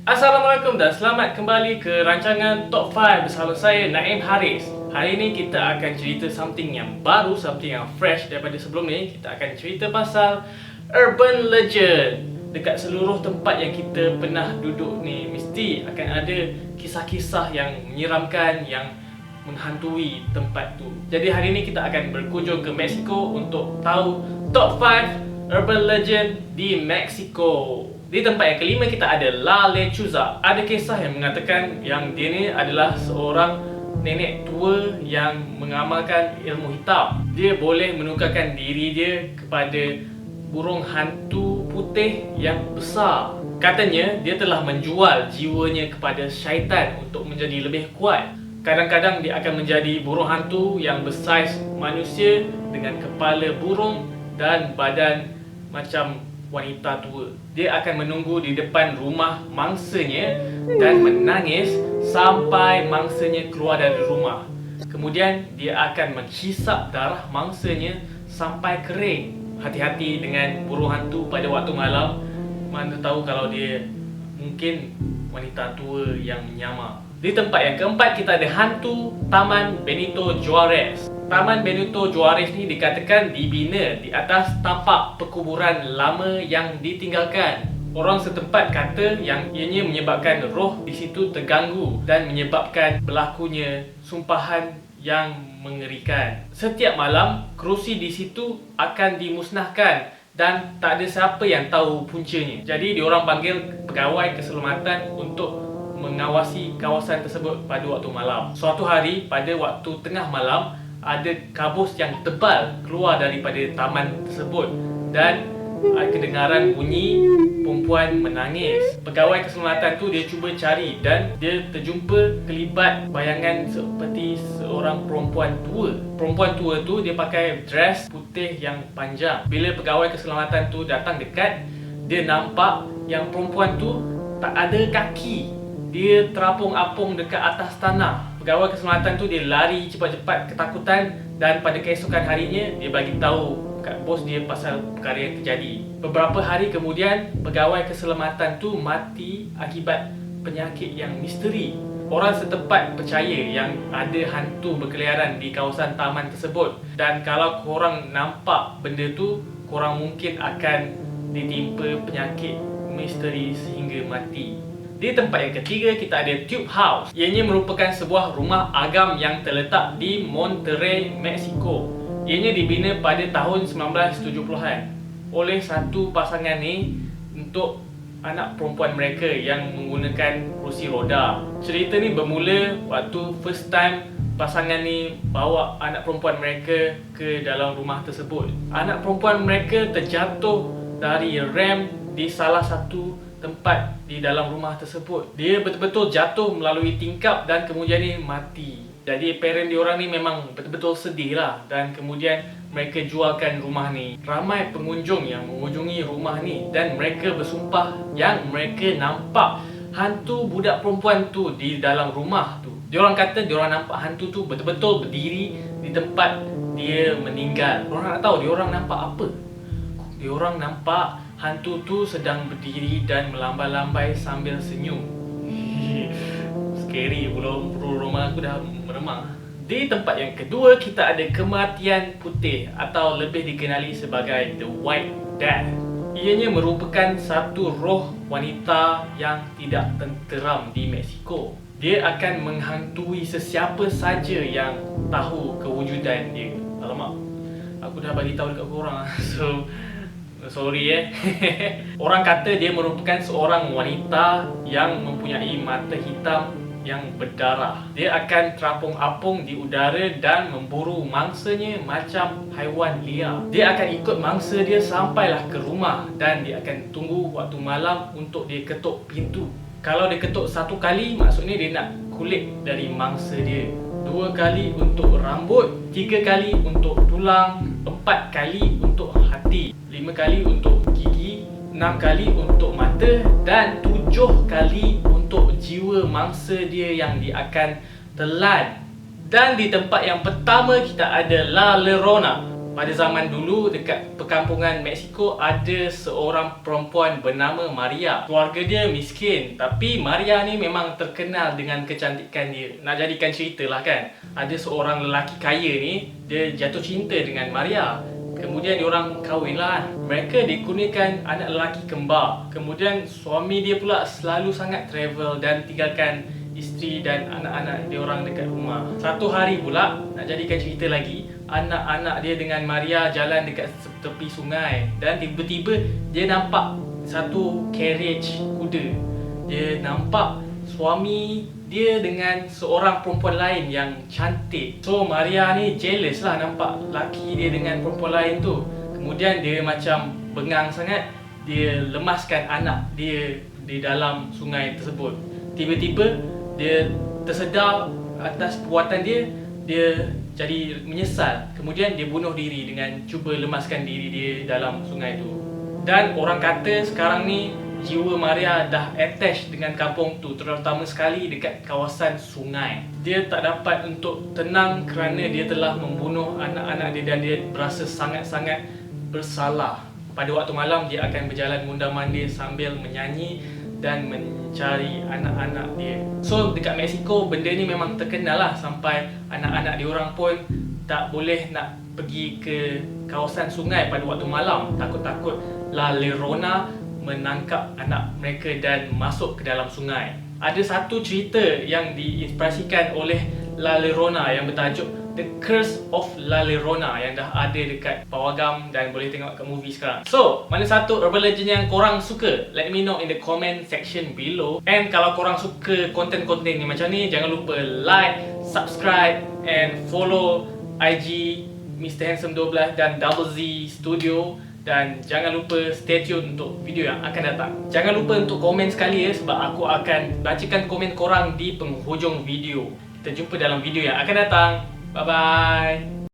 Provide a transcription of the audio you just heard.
Assalamualaikum dan selamat kembali ke rancangan Top 5 bersama saya Naim Haris. Hari ini kita akan cerita something yang baru, something yang fresh daripada sebelum ni. Kita akan cerita pasal urban legend. Dekat seluruh tempat yang kita pernah duduk ni, mesti akan ada kisah-kisah yang menyeramkan, yang menghantui tempat tu. Jadi hari ini kita akan berkunjung ke Mexico untuk tahu Top 5 urban legend di Mexico. Di tempat yang kelima kita ada La Lechuza. Ada kisah yang mengatakan yang dia ni adalah seorang nenek tua yang mengamalkan ilmu hitam. Dia boleh menukarkan diri dia kepada burung hantu putih yang besar. Katanya dia telah menjual jiwanya kepada syaitan untuk menjadi lebih kuat. Kadang-kadang dia akan menjadi burung hantu yang bersaiz manusia dengan kepala burung dan badan macam wanita tua. Dia akan menunggu di depan rumah mangsanya dan menangis sampai mangsanya keluar dari rumah. Kemudian dia akan menghisap darah mangsanya sampai kering. Hati-hati dengan burung hantu pada waktu malam. Mana tahu kalau dia mungkin wanita tua yang menyamar. Di tempat yang keempat kita ada hantu Taman Benito Juarez. Taman Benito Juarez ni dikatakan dibina di atas tapak perkuburan lama yang ditinggalkan. Orang setempat kata yang ianya menyebabkan roh di situ terganggu dan menyebabkan berlakunya sumpahan yang mengerikan. Setiap malam, kerusi di situ akan dimusnahkan dan tak ada siapa yang tahu puncanya. Jadi diorang panggil pegawai keselamatan untuk mengawasi kawasan tersebut pada waktu malam. Suatu hari pada waktu tengah malam, ada kabus yang tebal keluar daripada taman tersebut dan kedengaran bunyi perempuan menangis. Pegawai keselamatan tu dia cuba cari dan dia terjumpa kelibat bayangan seperti seorang perempuan tua. Perempuan tua tu dia pakai dress putih yang panjang. Bila pegawai keselamatan tu datang dekat, dia nampak yang perempuan tu tak ada kaki. Dia terapung-apung dekat atas tanah. Pegawai keselamatan tu dia lari cepat-cepat ketakutan dan pada keesokan harinya dia bagi tahu kat bos dia pasal perkara yang terjadi. Beberapa hari kemudian pegawai keselamatan tu mati akibat penyakit yang misteri. Orang setempat percaya yang ada hantu berkeliaran di kawasan taman tersebut dan kalau korang nampak benda tu, korang mungkin akan ditimpa penyakit misteri sehingga mati. Di tempat yang ketiga kita ada Tube House. Ianya merupakan sebuah rumah agam yang terletak di Monterrey, Mexico. Ianya dibina pada tahun 1970-an oleh satu pasangan ni untuk anak perempuan mereka yang menggunakan kerusi roda. Cerita ni bermula waktu first time pasangan ni bawa anak perempuan mereka ke dalam rumah tersebut. Anak perempuan mereka terjatuh dari rem di salah satu tempat di dalam rumah tersebut. Dia betul-betul jatuh melalui tingkap dan kemudian ni mati. Jadi parent diorang ni memang betul-betul sedih lah. Dan kemudian mereka jualkan rumah ni. Ramai pengunjung yang mengunjungi rumah ni dan mereka bersumpah yang mereka nampak hantu budak perempuan tu di dalam rumah tu. Diorang kata diorang nampak hantu tu betul-betul berdiri di tempat dia meninggal. Diorang nak tahu diorang nampak apa. Diorang nampak hantu tu sedang berdiri dan melambai-lambai sambil senyum. Scary, bulu rumah aku dah meremang. Di tempat yang kedua kita ada kematian putih atau lebih dikenali sebagai The White Death. Ianya merupakan satu roh wanita yang tidak tenteram di Mexico. Dia akan menghantui sesiapa saja yang tahu kewujudan dia. Alamak, aku dah bagi tahu dekat korang. So sorry Orang kata dia merupakan seorang wanita yang mempunyai mata hitam yang berdarah. Dia akan terapung-apung di udara dan memburu mangsanya macam haiwan liar. Dia akan ikut mangsa dia sampailah ke rumah dan dia akan tunggu waktu malam untuk dia ketuk pintu. Kalau dia ketuk satu kali, maksudnya dia nak kulit dari mangsa dia. 2 kali untuk rambut, 3 kali untuk tulang, 4 kali untuk hati, 5 kali untuk gigi, 6 kali untuk mata dan 7 kali untuk jiwa mangsa dia yang dia akan telan. Dan di tempat yang pertama kita ada La Llorona. Pada zaman dulu dekat perkampungan Mexico ada seorang perempuan bernama Maria. Keluarga dia miskin, tapi Maria ni memang terkenal dengan kecantikan dia. Nak jadikan cerita lah kan, ada seorang lelaki kaya ni, dia jatuh cinta dengan Maria. Kemudian diorang kahwin lah. Mereka dikurniakan anak lelaki kembar. Kemudian suami dia pula selalu sangat travel dan tinggalkan isteri dan anak-anak dia orang dekat rumah. Satu hari pula, nak jadikan cerita lagi, anak-anak dia dengan Maria jalan dekat tepi sungai dan tiba-tiba dia nampak satu carriage kuda. Dia nampak suami dia dengan seorang perempuan lain yang cantik. So Maria ni jealous lah nampak laki dia dengan perempuan lain tu. Kemudian dia macam bengang sangat. Dia lemaskan anak dia di dalam sungai tersebut. Tiba-tiba dia tersedar atas perbuatan dia. Dia jadi menyesal. Kemudian dia bunuh diri dengan cuba lemaskan diri dia dalam sungai tu. Dan orang kata sekarang ni jiwa Maria dah attach dengan kampung tu, terutama sekali dekat kawasan sungai. Dia tak dapat untuk tenang kerana dia telah membunuh anak-anak dia dan dia berasa sangat-sangat bersalah. Pada waktu malam dia akan berjalan mondar-mandir sambil menyanyi dan mencari anak-anak dia. So dekat Mexico benda ni memang terkenal lah, sampai anak-anak dia orang pun tak boleh nak pergi ke kawasan sungai pada waktu malam. Takut-takut La Llorona menangkap anak mereka dan masuk ke dalam sungai. Ada satu cerita yang diinspirasikan oleh La Llorona yang bertajuk The Curse of La Llorona yang dah ada dekat Pawagam dan boleh tengok kat movie sekarang. So, mana satu urban legend yang korang suka? Let me know in the comment section below. And kalau korang suka konten-konten ni macam ni, jangan lupa like, subscribe and follow IG Mr. Handsome 12 dan Double Z Studio. Dan jangan lupa stay tune untuk video yang akan datang. Jangan lupa untuk komen sekali ya, sebab aku akan bacakan komen korang di penghujung video. Kita jumpa dalam video yang akan datang. Bye bye.